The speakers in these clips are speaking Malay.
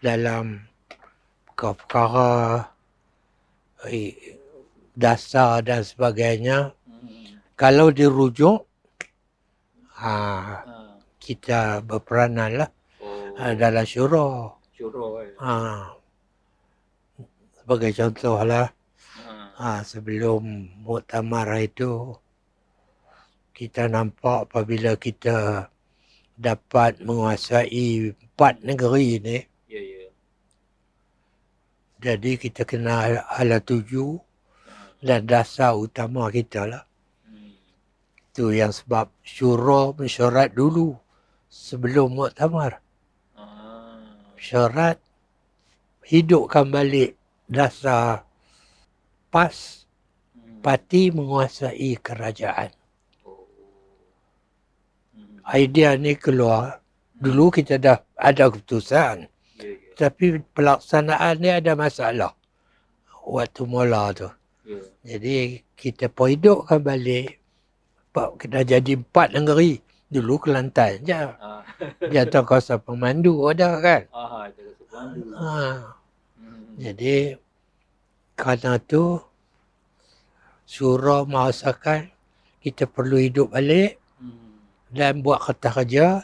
dalam perkara dasar dan sebagainya. Kalau dirujuk, kita berperanan lah dalam syura. Sebagai contoh lah, sebelum muktamar itu, kita nampak apabila kita dapat menguasai 4 negeri ni, jadi kita kena ala 7 dan dasar utama kita lah. Itu yang sebab syura mesyuarat dulu sebelum muktamar. Syarat hidupkan balik dasar PAS, parti menguasai kerajaan. Idea ni keluar. Dulu kita dah ada keputusan. Tapi pelaksanaan ni ada masalah. Waktu mula tu. Jadi kita pun hidupkan balik. Kita jadi 4 negeri. Dulu Kelantan je. Jatuh kawasan pemandu ada kan. Jadi kerana tu syura merasakan kita perlu hidup balik dan buat kertas kerja,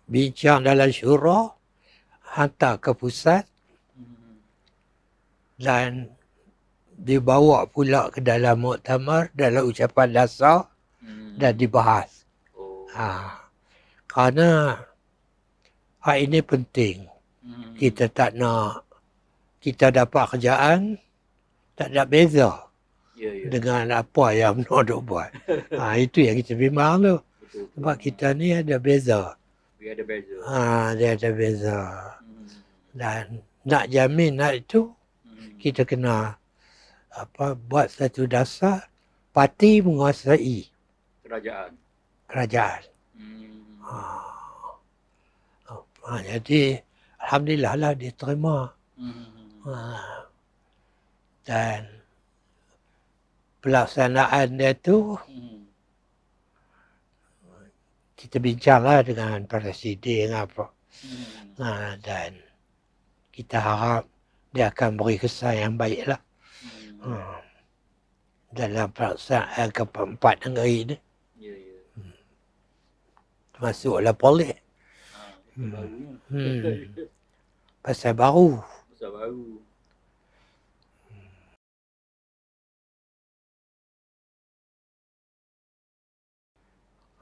bincang dalam syura, hantar ke pusat dan dibawa pula ke dalam muktamar dalam ucapan dasar dan dibahas. Kerana hal ini penting. Kita tak nak kita dapat kerjaan, tak ada beza dengan apa yang nak buat. Itu yang kita bimbang tu. Sebab kita ni ada beza. Dia ada beza. Dan nak jamin nak itu, kita kena buat satu dasar parti menguasai kerajaan. Jadi alhamdulillah lah dia terima. Dan pelaksanaan dia tu kita bincanglah dengan presiden apa. Dan kita harap dia akan beri kesan yang baik lah. Dalam pelaksanaan ke-4 negeri ni. Termasuklah polis. Pasal baru.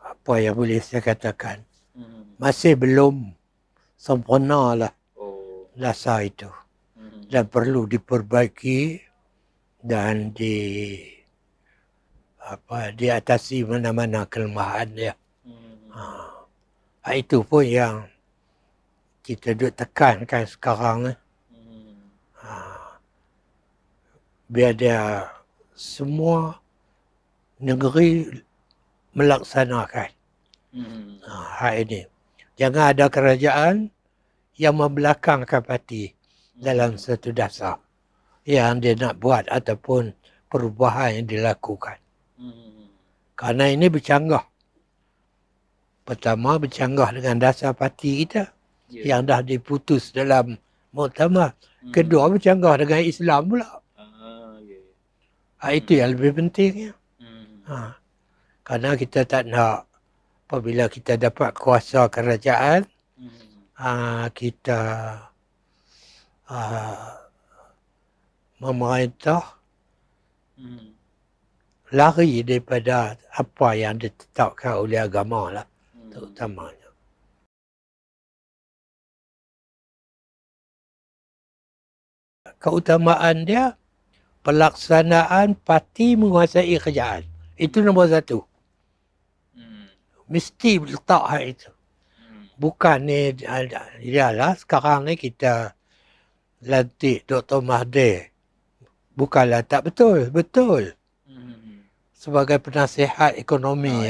Apa yang boleh saya katakan? Masih belum sempurna lah dasar itu. Dan perlu diperbaiki dan diatasi mana-mana kelemahan dia. Itu pun yang kita duk tekankan sekarang ni. Biar dia semua negeri melaksanakan hal ini. Jangan ada kerajaan yang membelakangkan parti dalam satu dasar yang dia nak buat ataupun perubahan yang dilakukan. Kerana ini bercanggah. Pertama, bercanggah dengan dasar parti kita yang dah diputus dalam muktamar. Kedua, bercanggah dengan Islam pula. Itu yang lebih penting. Kerana kita tak nak apabila kita dapat kuasa kerajaan, kita memerintah lari daripada apa yang ditetapkan oleh agama lah, terutamanya. Keutamaan dia, pelaksanaan parti menguasai kerajaan. Itu nombor 1. Mesti letak hal itu. Bukan ni, ialah sekarang ni kita lantik Dr. Mahathir. Bukanlah tak betul. Betul. Sebagai penasihat ekonomi,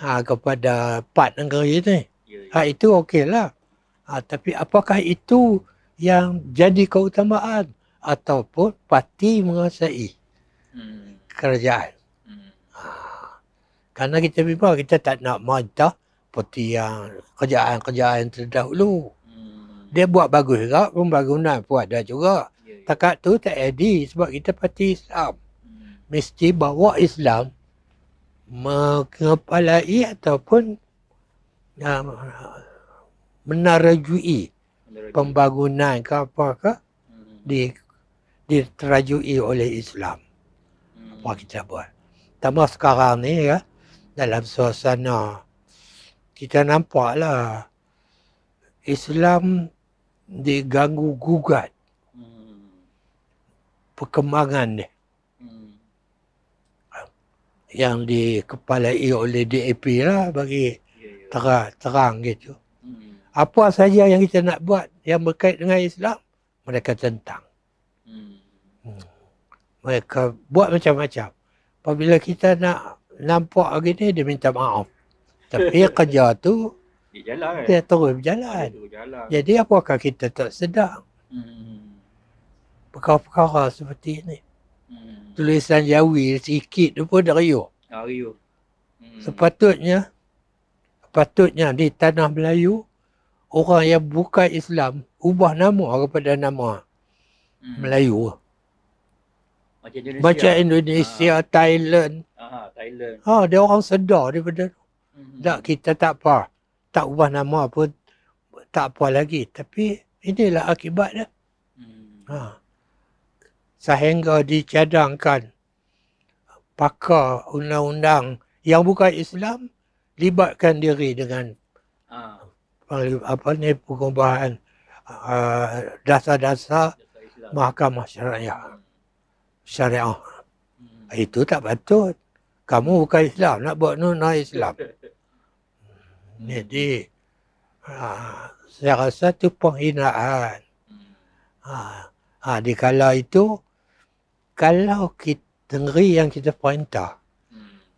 kepada 4 negeri ni. Itu okeylah. Tapi apakah itu yang jadi keutamaan ataupun parti menguasai kerajaan? Kerana kita memang kita tak nak merintah seperti yang kerajaan-kerajaan terdahulu. Dia buat bagus juga, pembangunan pun ada juga. Takat tu tak jadi sebab kita parti Islam. Mesti bawa Islam mengepalai ataupun menarajui pembangunan ke apa ke diterajui oleh Islam. Apa kita buat. Tambah sekarang ni ya, dalam suasana kita nampaklah Islam diganggu gugat perkembangan dia yang dikepalai oleh DAP lah bagi terang gitu. Apa saja yang kita nak buat yang berkait dengan Islam, mereka tentang. Mereka buat macam-macam. Apabila kita nak nampak begini, dia minta maaf. Tapi kerja tu, dia terus berjalan. Jadi apakah kita tak sedar? Perkara-perkara seperti ini. Tulisan Jawi sikit tu pun dah riuh. Sepatutnya di tanah Melayu, orang yang bukan Islam ubah nama kepada nama Melayu. Macam Indonesia, Thailand. Dia orang sedar daripada tu. Tak, kita tak apa. Tak ubah nama pun tak apa lagi. Tapi inilah akibat dia. Sehingga dicadangkan pakar undang-undang yang bukan Islam libatkan diri dengan perubahan dasar-dasar mahkamah syariah. Itu tak patut. Kamu bukan Islam, nak buat non-Islam. Jadi saya rasa itu penghinaan. Di kala itu, kalau negeri yang kita perintah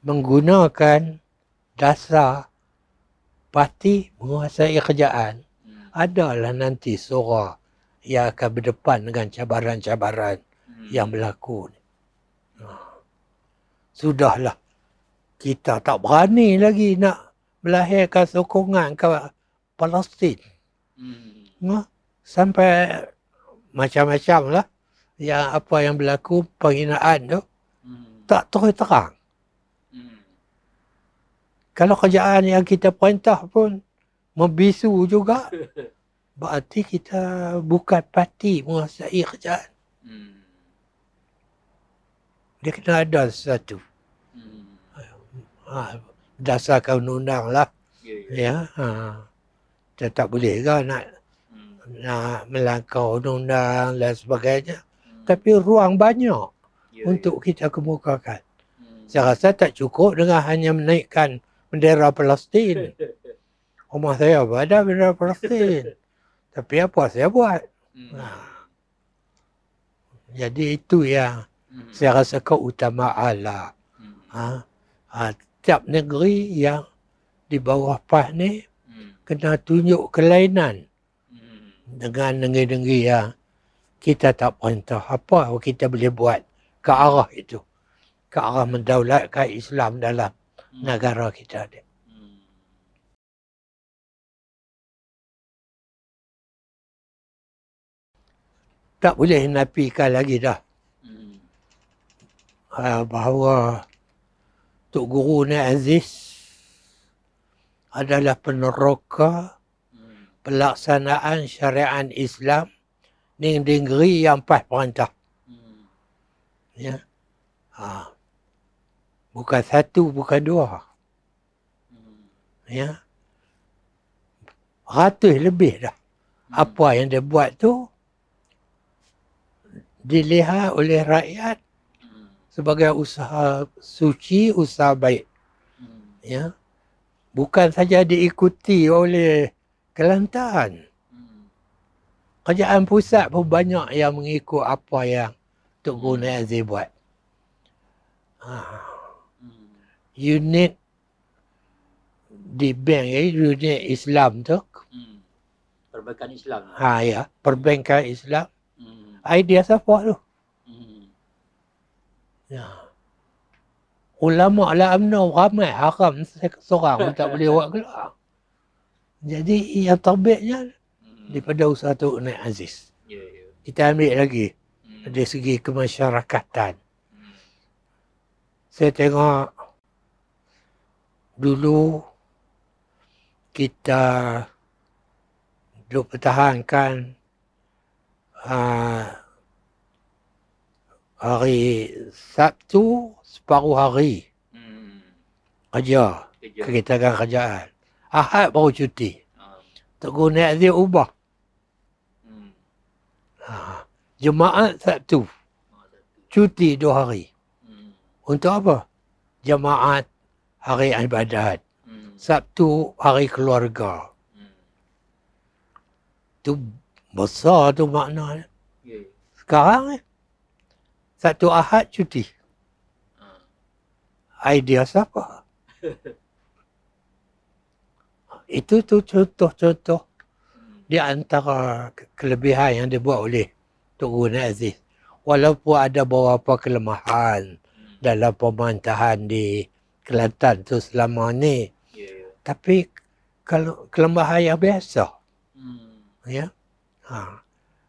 menggunakan dasar parti menguasai kerajaan, adalah nanti suara yang akan berdepan dengan cabaran-cabaran yang berlaku. Sudahlah, kita tak berani lagi nak melahirkan sokongan ke Palestin. Sampai macam-macam lah. Yang apa yang berlaku, penghinaan tu, tak terus terang. Kalau kerajaan yang kita perintah pun membisu juga, berarti kita bukan parti menguasai kerajaan. Dia kena ada sesuatu. Berdasarkan undang-undang lah. Kita tak boleh ke nak melangkau undang-undang dan sebagainya. Tapi ruang banyak untuk kita kemukakan. Saya rasa tak cukup dengan hanya menaikkan bendera Palestin. Rumah saya ada bendera Palestin. Tapi apa saya buat? Jadi itu yang saya rasa keutamaan lah. Tiap negeri yang di bawah PAS ni kena tunjuk kelainan dengan negeri-negeri yang kita tak perintah. Apa kita boleh buat ke arah itu? Ke arah mendaulatkan Islam dalam negara kita ni. Tak boleh nafikan lagi dah. Bahawa Tok Guru ni Aziz adalah peneroka pelaksanaan syariat Islam di negeri yang PAS perintah. Ya. Bukan satu, bukan dua. Ya. Ratus lebih dah. Apa yang dia buat tu dilihat oleh rakyat sebagai usaha suci, usaha baik. Ya. Bukan saja diikuti oleh Kelantan. Kerajaan pusat pun banyak yang mengikut apa yang Tok Guru Aziz buat. Unit di bank, unit Islam tu. Perbankan Islam. Ya, perbankan Islam. Idea siapa tu? Ya. Ulama lah UMNO ramai, haram seorang tak boleh buat keluar. Jadi yang terbitnya daripada usaha Tok Naik Aziz. Ya, ya. Kita ambil lagi dari segi kemasyarakatan. Saya tengok dulu kita duk pertahankan hari Sabtu separuh hari kerja, kegiatan kerjaan. Ahad baru cuti. Tok Guru Naik Aziz ubah. Jemaat Sabtu cuti 2 hari. Untuk apa? Jemaat hari ibadat. Sabtu hari keluarga. Tu besar tu maknanya. Sekarang Sabtu Ahad cuti. Idea siapa? Itu tu contoh-contoh di antara kelebihan yang dibuat oleh Tok Guru Naik Aziz. Walaupun ada beberapa kelemahan dalam pemerintahan di Kelantan tu selama ni. Tapi kalau kelemahan yang biasa. Ya.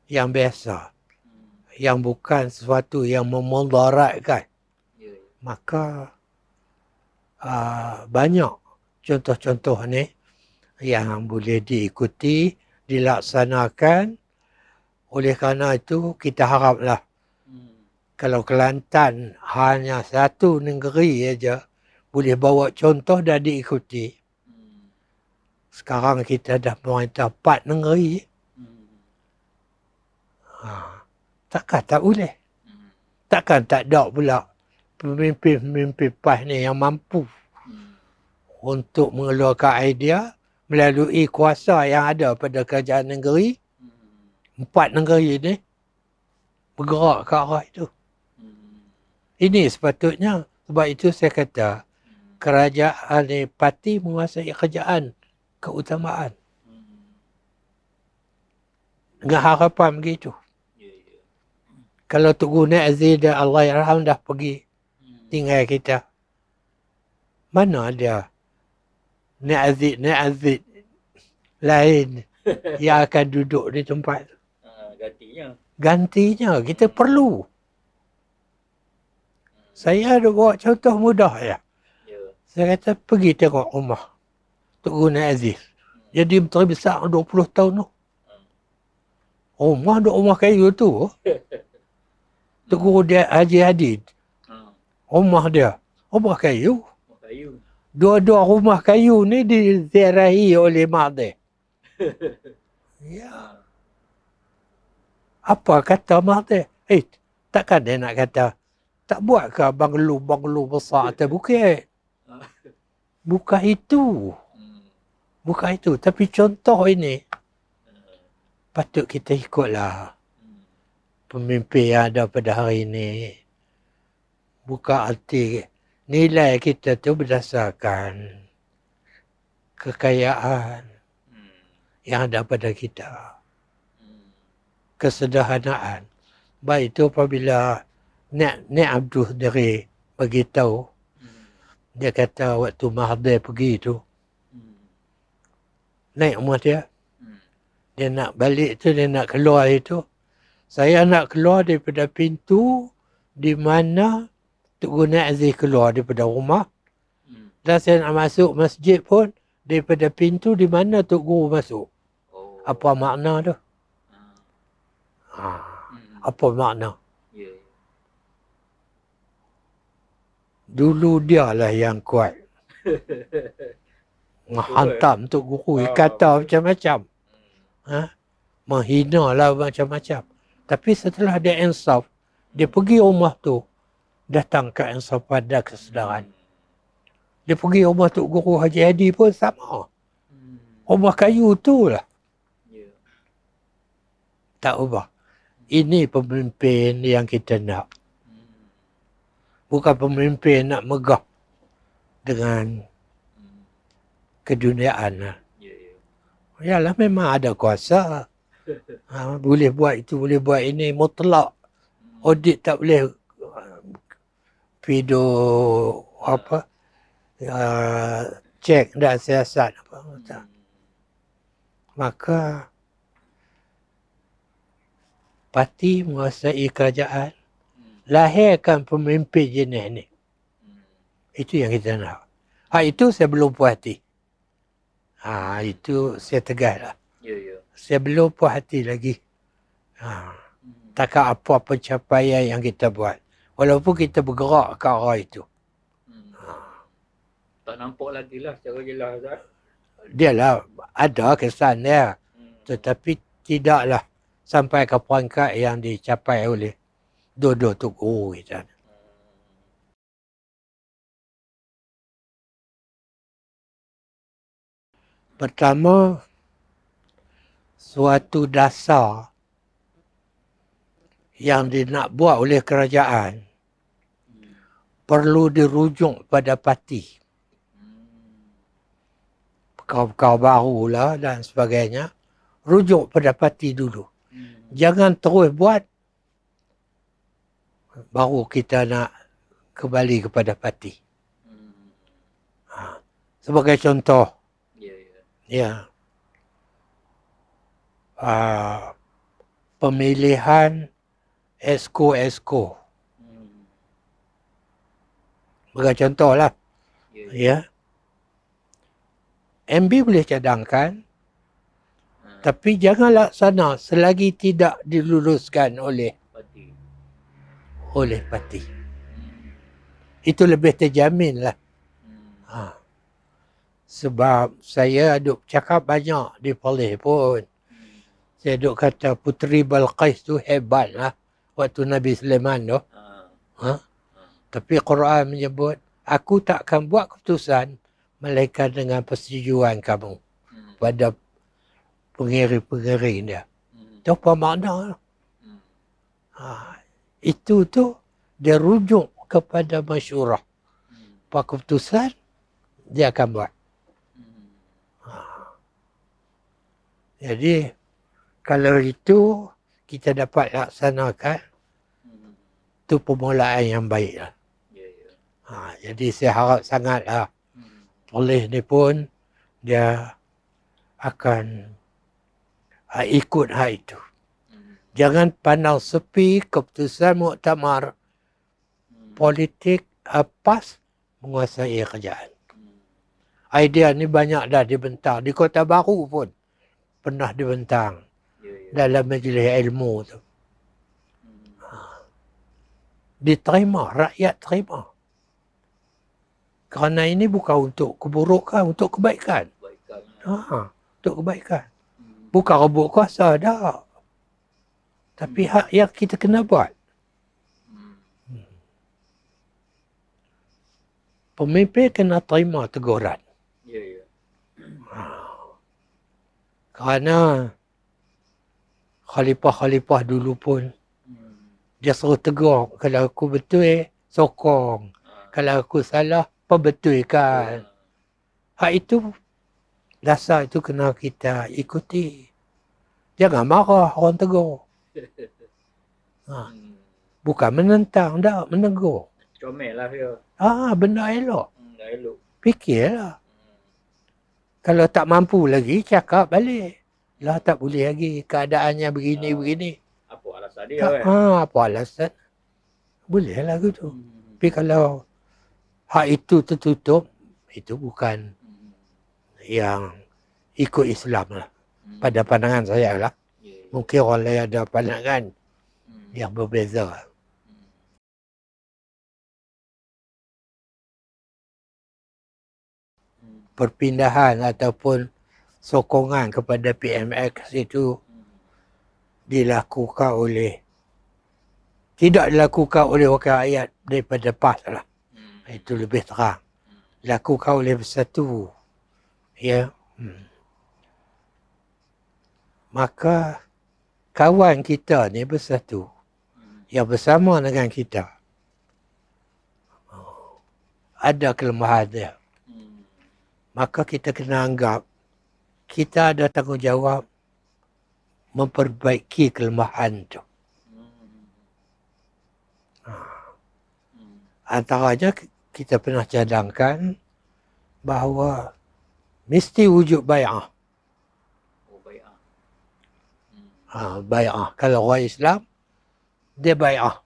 Yang biasa. Yang bukan sesuatu yang memudaratkan. Maka banyak contoh-contoh ni yang boleh diikuti, dilaksanakan. Oleh kerana itu kita haraplah kalau Kelantan hanya satu negeri saja boleh bawa contoh dan diikuti. Sekarang kita dah memerintah 4 negeri. Takkan tak boleh. Takkan tak ada pula pemimpin-pemimpin PAS ni yang mampu untuk mengeluarkan idea melalui kuasa yang ada pada kerajaan negeri. 4 negeri ni bergerak ke arah itu. Ini sepatutnya, sebab itu saya kata kerajaan ni parti menguasai kerajaan keutamaan. Dengan harapan begitu. Kalau Tok Guru Naik Aziz dan Allahyarham dah pergi tinggal kita, mana ada Naik Aziz lain yang akan duduk di tempat tu? Gantinya kita perlu. Saya ada bawa contoh mudah ya. Saya kata pergi tengok rumah Tok Guru Naik Aziz. Jadi Menteri Besar 20 tahun tu. Rumah kayu tu. Tok Guru Haji Hadid. Rumah dia. Rumah kayu. Dua-dua rumah kayu ni diziarahi oleh Mahathir. Ya. Apa kata Mahathir? Takkan dia nak kata, tak buat ke banglo besar atas bukit? Bukan itu. Bukan itu. Tapi contoh ini, patut kita ikutlah. Pemimpin yang ada pada hari ini. Bukan arti nilai kita tu berdasarkan kekayaan yang ada pada kita. Kesederhanaan. Baik itu apabila Nek Abdul Diri beritahu, dia kata waktu Mahathir pergi tu, naik rumah dia, dia nak balik tu, dia nak keluar itu, saya nak keluar daripada pintu di mana Tok Guru Naik Aziz keluar daripada rumah, dan saya nak masuk masjid pun daripada pintu di mana Tok Guru masuk. Apa makna tu? Apa makna? Dulu dialah yang kuat. Menghantam Tok Guru, kata macam-macam. Menghina lah macam-macam. Tapi setelah dia insaf, dia pergi rumah tu, datang ke insaf pada kesedaran. Dia pergi rumah Tok Guru Haji Hadi pun sama. Rumah kayu tu lah. Tak ubah. Ini pemimpin yang kita nak. Bukan pemimpin nak megah dengan keduniaan. Yalah memang ada kuasa. Boleh buat itu, boleh buat ini, mutlak. Audit tak boleh video apa, cek dan siasat apa. Maka parti menguasai kerajaan, lahirkan pemimpin jenis ni. Itu yang kita nak. Itu saya belum puas hati. Itu saya tegas lah. Saya belum puas hati lagi. Takkan apa pencapaian yang kita buat. Walaupun kita bergerak ke arah itu. Tak nampak lagi lah secara jelas. Dia lah ada kesan dia. Tetapi tidaklah sampai ke peringkat yang dicapai oleh dua-dua tokoh kita. Pertama, suatu dasar yang nak buat oleh kerajaan perlu dirujuk pada parti. Perkara-perkara baru lah dan sebagainya, rujuk pada parti dulu. Jangan terus buat, baru kita nak kembali kepada parti. Sebagai contoh, pemilihan esko-esko. Sebagai contoh lah. MB boleh cadangkan, tapi jangan laksana selagi tidak diluluskan oleh parti. Itu lebih terjamin lah. Sebab saya duk cakap banyak di Perlis pun. Saya duk kata Puteri Balqis tu hebat lah. Waktu Nabi Sulaiman tu. Tapi Quran menyebut, aku takkan buat keputusan melainkan dengan persetujuan kamu pada pengiring-pengiring dia. Itu apa makna? Itu tu dia rujuk kepada masyurah. Apa keputusan dia akan buat. Jadi kalau itu kita dapat laksanakan, itu permulaan yang baik lah. Jadi saya harap sangat lah Perlis ni pun dia akan ikut hal itu. Jangan pandang sepi keputusan muktamar politik PAS menguasai kerajaan. Idea ni banyak dah dibentang. Di Kota Baru pun pernah dibentang dalam majlis ilmu tu. Diterima, rakyat terima. Kerana ini bukan untuk keburukan, untuk kebaikan. Untuk kebaikan. Bukan rebut kuasa dah. Tapi hak yang kita kena buat. Pemimpin kena terima teguran. Kerana khalifah-khalifah dulu pun dia suruh tegur. Kalau aku betul, sokong. Kalau aku salah, perbetulkan. Hak itu, dasar itu kena kita ikuti. Jangan marah orang tegur. Bukan menentang, dah menegur. Comel lah dia. Benda elok. Fikirlah. Kalau tak mampu lagi, cakap balik. Lah tak boleh lagi. Keadaannya begini-begini. Apa alasan dia kan? Apa alasan? Boleh lah gitu. Tapi kalau hak itu tertutup, itu bukan yang ikut Islam lah. Pada pandangan saya lah. Mungkin orang lain ada pandangan yang berbeza. Perpindahan ataupun sokongan kepada PMX itu tidak dilakukan oleh wakil rakyat daripada PAS lah. Itu lebih terang. Dilakukan oleh Bersatu. Maka kawan kita ni Bersatu yang bersama dengan kita ada kelemahan dia. Maka kita kena anggap kita ada tanggungjawab memperbaiki kelemahan itu. Antaranya kita pernah cadangkan bahawa mesti wujud bai'ah. Bai'ah. Kalau orang Islam, dia bai'ah.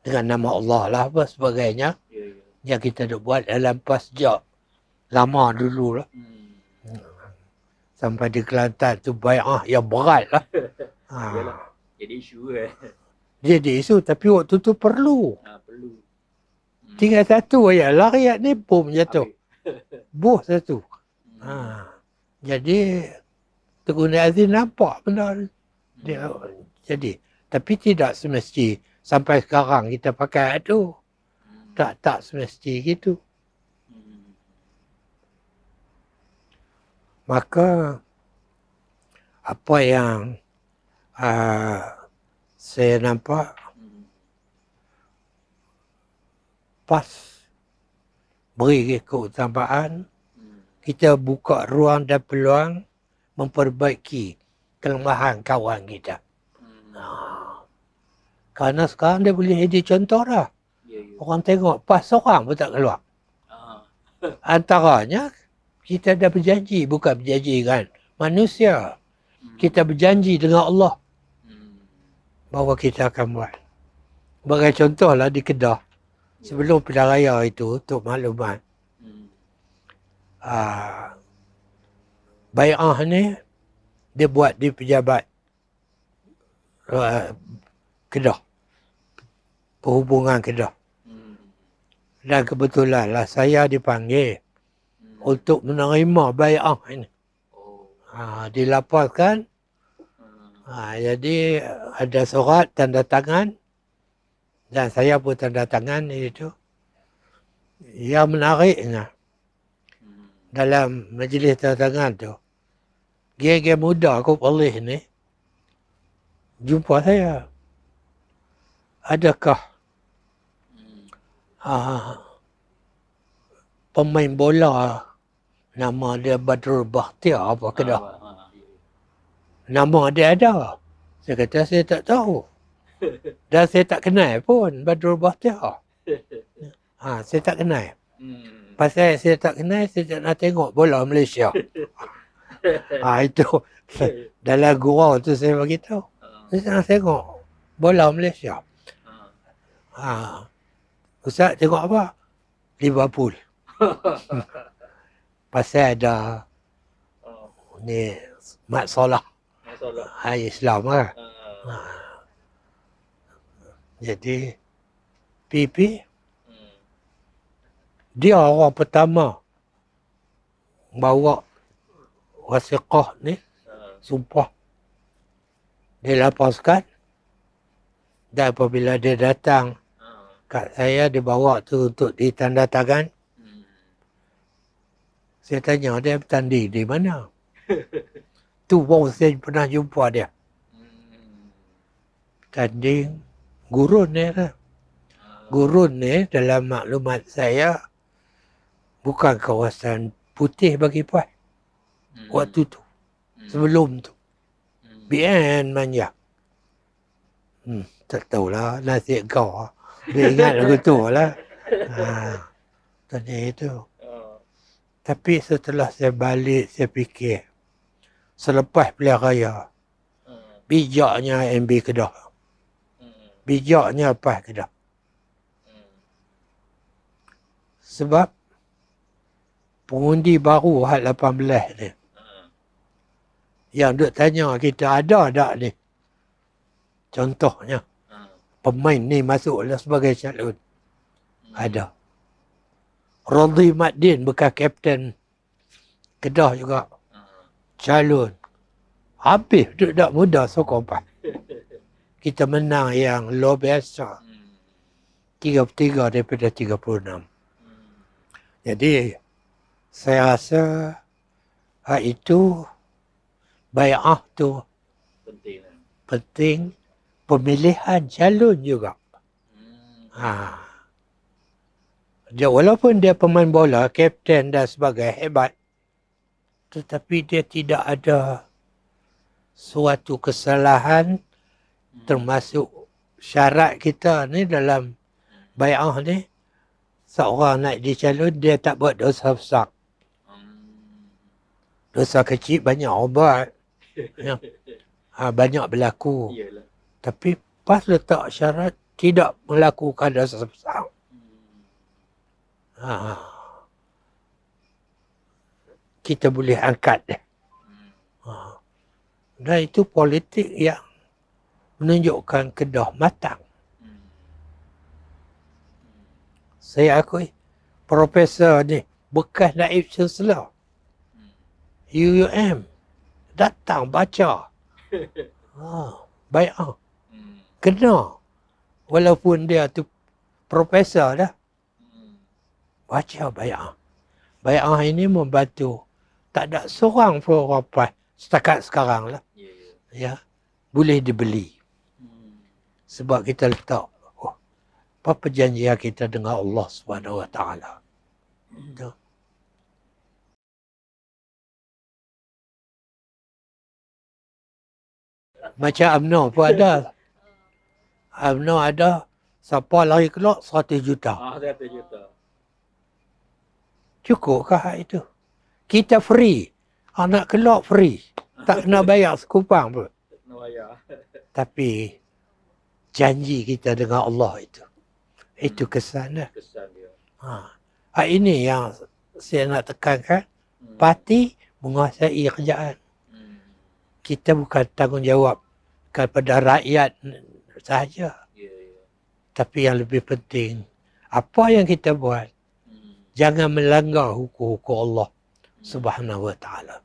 Dengan nama Allah lah apa sebagainya. Yang kita dah buat dalam pasjak. Lama dulu lah. Sampai di Kelantan tu bai'ah yang berat lah. Jadi isu Jadi isu, tapi waktu tu perlu. perlu. Tinggal satu ialah rakyat ni bom jatuh. Buh satu. Jadi Teguni Azim nampak benda ni. Dia, jadi, tapi tidak semesti sampai sekarang kita pakai tu. Tak semesti gitu. Maka apa yang saya nampak pas beri keutamaan, kita buka ruang dan peluang memperbaiki kelemahan kawan kita. Kerana sekarang dia boleh jadi contoh dah. Orang tengok pas seorang pun tak keluar. Antaranya kita dah berjanji, bukan berjanji kan manusia. Kita berjanji dengan Allah bahawa kita akan buat. Sebagai contohlah di Kedah, sebelum pilihan raya itu, untuk maklumat, bai'ah ni dia buat di pejabat Kedah, perhubungan Kedah. Dan kebetulan lah saya dipanggil untuk menerima bai'ah ini. Dilapaskan. Jadi ada surat tanda tangan dan saya pun tanda tangan itu. Yang menariknya dalam majlis tanda tangan tu, geng-geng muda aku boleh ni jumpa saya. Adakah pemain bola nama dia Badrul Bakhtiar apa Kedah? Nama dia ada. Saya kata saya tak tahu. Dan saya tak kenal pun Badrul Bakhtiar. Saya tak kenal. Pasal saya tak kenal, saya tak nak tengok bola Malaysia. Itu dalam gurau tu saya beritahu. Saya tak nak tengok bola Malaysia. Ustaz tengok apa? Liverpool. Pasal ada ni Mat Solah. Islam lah. Jadi PP dia orang pertama bawa wasiqah ni, sumpah. Dia lapaskan. Dan apabila dia datang kat saya, dia bawa tu untuk ditanda tangan. Saya tanya dia bertanding di mana? Tu baru saya pernah jumpa dia. Tanding Gurun ni lah. Gurun ni dalam maklumat saya bukan kawasan putih bagi puan. Waktu tu. Sebelum tu. BN manja. Tak tahulah nasib kau. Dia ingat lagu tu lah. Tadi itu. Tapi setelah saya balik, saya fikir. Selepas pilihan raya, bijaknya MB Kedah. Bijaknya PAS Kedah. Sebab pengundi baru hal 18 ni. Yang duk tanya kita ada tak ni. Contohnya, pemain ni masuklah sebagai calon. Ada. Radhi Maddin bekas kapten Kedah juga. Calon. Habis duk tak muda sokong PAS. Kita menang yang luar biasa. 33 daripada 36. Jadi, saya rasa hak itu, bai'ah tu penting. Pemilihan calon juga. Dia, walaupun dia pemain bola, kapten dan sebagainya, hebat. Tetapi dia tidak ada suatu kesalahan termasuk syarat kita ni dalam bai'ah ni. Seorang nak dicalon, dia tak buat dosa besar. Dosa kecil banyak orang buat. Ya. Banyak berlaku. Iyalah. Tapi pas letak syarat tidak melakukan dosa besar. Kita boleh angkat dia. Dan itu politik yang menunjukkan kedah matang. Saya akui, Profesor ni bekas naib chancellor UUM datang baca. Baik. Kena. Walaupun dia tu profesor dah. Baca baik. Baik ini membantu. Tak ada seorang pun orang setakat sekarang lah. Ya. Boleh dibeli. Sebab kita letak apa perjanjian kita dengan Allah Subhanahu Wa Taala. Macam UMNO pun ada. UMNO ada. Siapa lari keluar 100 juta. 100 juta. Cukup kah itu? Kita free. Anak keluar free. Tak kena bayar sekupang pun. Tak kena bayar. Tapi janji kita dengan Allah itu. Itu kesan lah. Kesan dia. Ini yang saya nak tekankan. Parti menguasai kerajaan. Kita bukan tanggungjawab kepada rakyat sahaja. Tapi yang lebih penting, apa yang kita buat, jangan melanggar hukum-hukum Allah Subhanahu Wa Taala.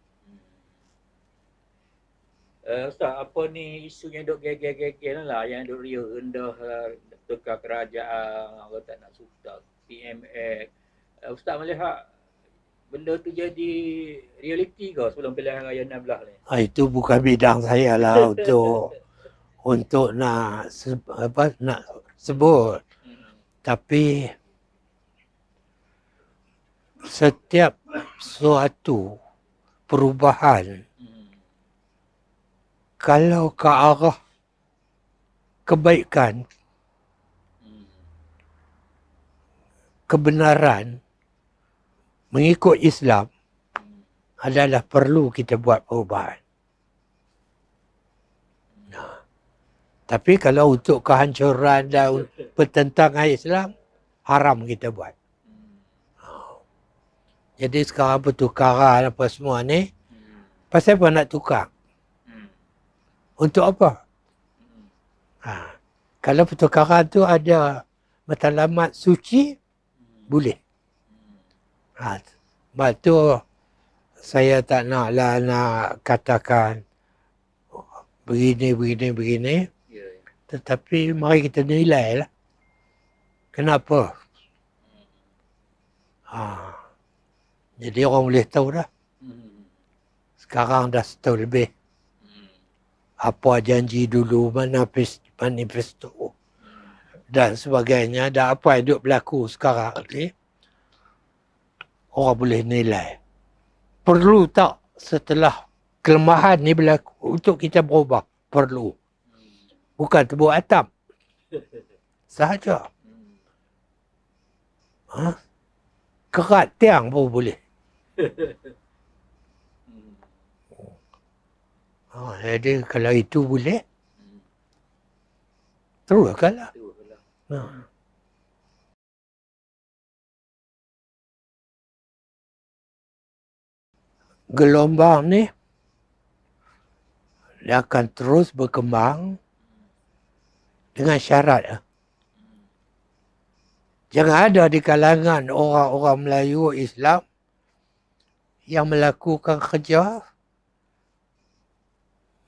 Ustaz, apa ni isu yang duk geger-geger lah, yang duk riuh rendah tukar kerajaan, orang tak nak suka PMX. Ustaz melihat benda tu jadi realiti ke sebelum pilihan raya 16 ni? Itu bukan bidang saya lah untuk nak sebut. Tapi setiap suatu perubahan kalau ke arah kebaikan, kebenaran, mengikut Islam adalah perlu kita buat perubahan. Tapi kalau untuk kehancuran dan pertentangan Islam, haram kita buat. Jadi sekarang pertukaran apa semua ni, pasal apa nak tukar? Untuk apa? Kalau pertukaran tu ada matlamat suci, boleh. Sebab tu saya tak nak katakan begini. Tetapi mari kita nilai lah. Kenapa? Jadi orang boleh tahu dah. Sekarang dah setahun lebih. Apa janji dulu, manifesto dan sebagainya, dan apa yang duk berlaku sekarang ni, orang boleh nilai. Perlu tak setelah kelemahan ni berlaku untuk kita berubah? Perlu. Bukan tebuk atap. Sahaja. Kerat tiang pun boleh. Jadi kalau itu boleh, teruskanlah. Gelombang ni dia akan terus berkembang dengan syarat. Jangan ada di kalangan orang-orang Melayu Islam yang melakukan kerja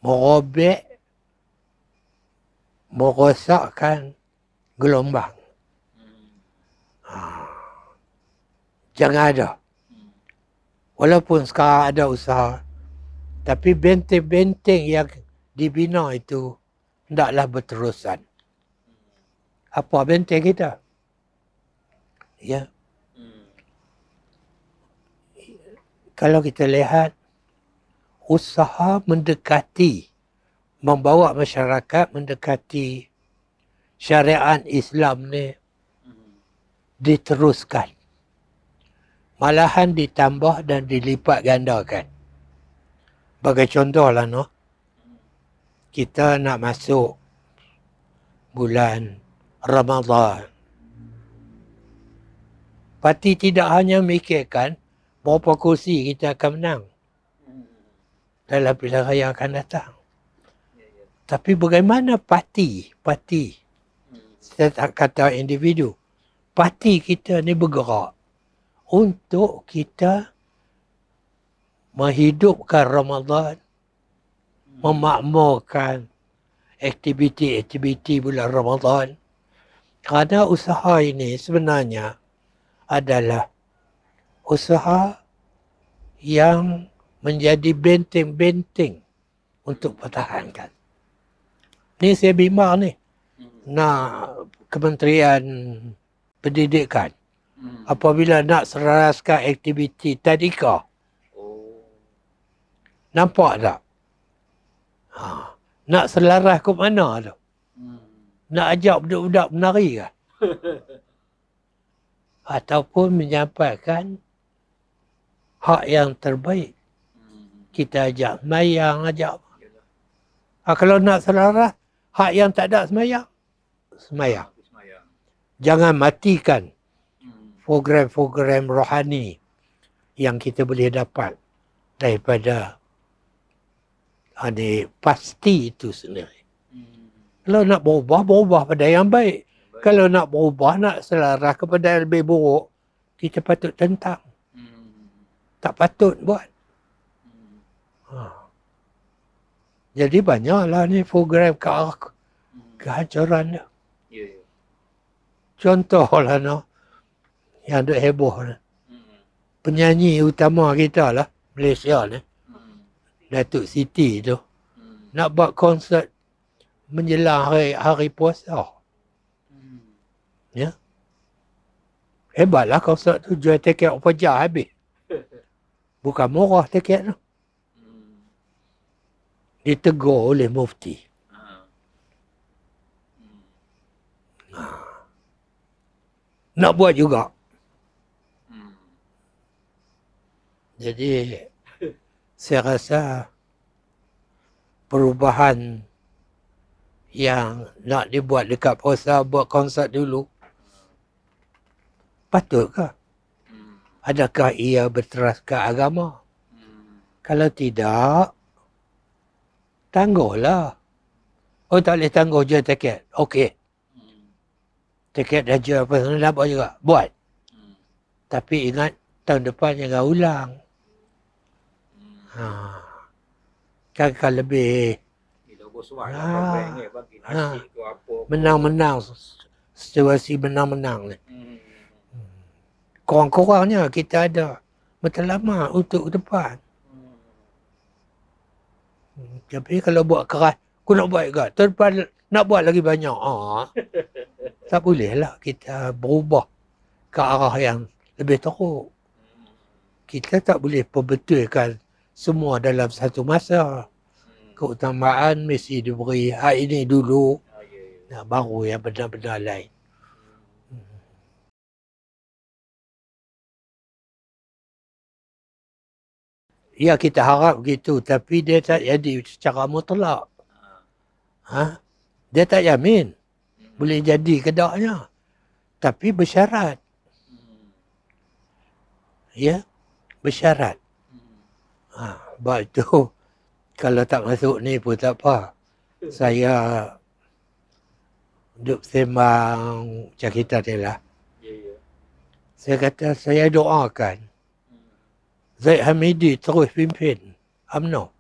merobek, merosakkan gelombang. Jangan ada. Walaupun sekarang ada usaha, tapi benteng-benteng yang dibina itu hendaklah berterusan. Apa benteng kita? Ya. Kalau kita lihat usaha mendekati, membawa masyarakat mendekati syariat Islam ni diteruskan. Malahan ditambah dan dilipat gandakan. Bagi contoh lah, kita nak masuk bulan Ramadan. Parti tidak hanya memikirkan berapa kursi kita akan menang dalam pilihan raya akan datang. Tapi bagaimana parti, saya tak kata individu, parti kita ni bergerak untuk kita menghidupkan Ramadan, memakmurkan aktiviti-aktiviti bulan Ramadan. Kerana usaha ini sebenarnya adalah usaha yang menjadi benteng-benteng untuk pertahankan. Ni saya bimbang ni. Nak Kementerian Pendidikan apabila nak selaraskan aktiviti tadika. Nampak tak? Nak selaras ke mana tu? Nak ajak budak-budak menari ke? Ataupun menyampaikan hak yang terbaik. Kita ajak semayang, ajak. Kalau nak selaras, hak yang tak ada semayang, semayang. Jangan matikan program-program rohani yang kita boleh dapat daripada pasti itu sendiri. Kalau nak berubah pada yang baik. Kalau nak berubah, nak selaras kepada yang lebih buruk, kita patut tentang. Tak patut buat. Jadi banyaklah ni program ke arah kehancuran dia. Contohlah yang duk heboh ni. Penyanyi utama kita lah, Malaysia ni, Datuk Siti tu, nak buat konsert menjelang hari puasa. Ya. Hebatlah konsert tu, jual tiket berapa jam habis. Bukan murah tiket tu. Ditegur oleh mufti. Nak buat juga. Jadi saya rasa perubahan yang nak dibuat dekat puasa, buat konsert dulu, patutkah? Adakah ia berteraskan agama? Kalau tidak, tangguhlah. Oh, tak boleh tangguh jual tiket. Okey. Tiket dah jual apa sana, nak buat juga. Buat. Tapi ingat, tahun depan jangan ulang. Kan lebih menang-menang, situasi menang-menang ni. Kurang-kurangnya kita ada matlamat untuk ke depan. Tapi kalau buat keras, aku nak buat juga. Tahun depan nak buat lagi banyak. Tak bolehlah kita berubah ke arah yang lebih teruk. Kita tak boleh perbetulkan semua dalam satu masa. Keutamaan mesti diberi hak ini dulu, baru yang benar-benar lain. Ya, kita harap begitu, tapi dia tak jadi secara mutlak. Dia tak jamin boleh jadi kedaknya. Tapi bersyarat. Ya, bersyarat. Sebab itu, kalau tak masuk ni pun tak apa. Saya duduk sembang macam kita ni lah. Saya kata, saya doakan Zaid Hamidi terus pimpin UMNO.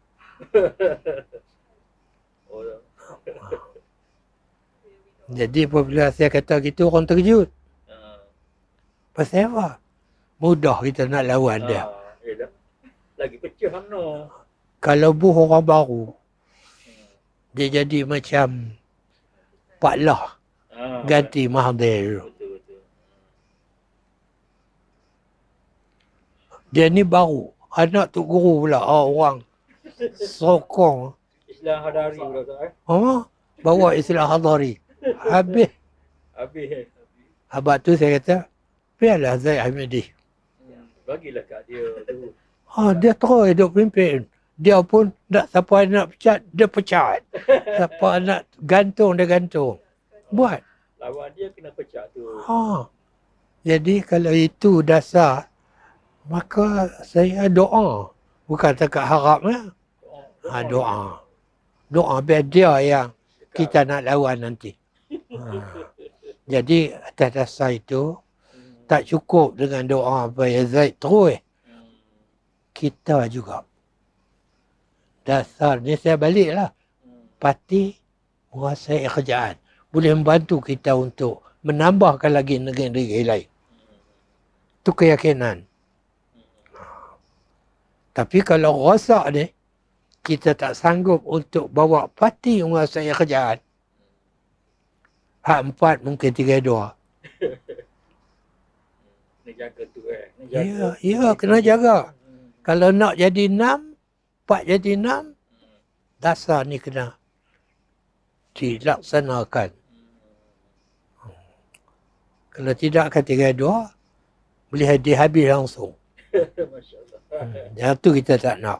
Jadi apabila saya kata gitu, orang terkejut. Pasal apa? Mudah kita nak lawan dia. Lagi pecah UMNO. Kalau buh orang baru, dia jadi macam Pak Lah ganti Mahathir. Dia ni baru. Anak tu guru pula. Orang sokong. Islam Hadari pula tak? Bawa Islam Hadari. Habis. Habis tu saya kata, biarlah Zaid Hamidi. Bagilah kat dia tu. Dia terus hidup pimpin. dia pun tak siapa nak pecat, dia pecat. Siapa nak gantung, dia gantung. Buat. Lawan dia kena pecat tu. Jadi kalau itu dasar, maka saya doa. Bukan takat harap lah. Doa. Doa biar dia yang kita nak lawan nanti. Jadi atas dasar itu, tak cukup dengan doa Abang Zaid terus. Kita juga. Dasar ni saya baliklah. Parti menguasai kerajaan. Boleh membantu kita untuk menambahkan lagi negeri-negeri lain. Itu keyakinan. Tapi kalau rosak ni, kita tak sanggup untuk bawa parti menguasai kerajaan. Hak 4 mungkin 3-2. Kena jaga tu Ya, kena jaga. Kalau nak jadi 6, 4 jadi 6, dasar ni kena dilaksanakan. Kalau tidak akan 3-2, boleh dihabis langsung. Masya Allah. Yang tu kita tak nak.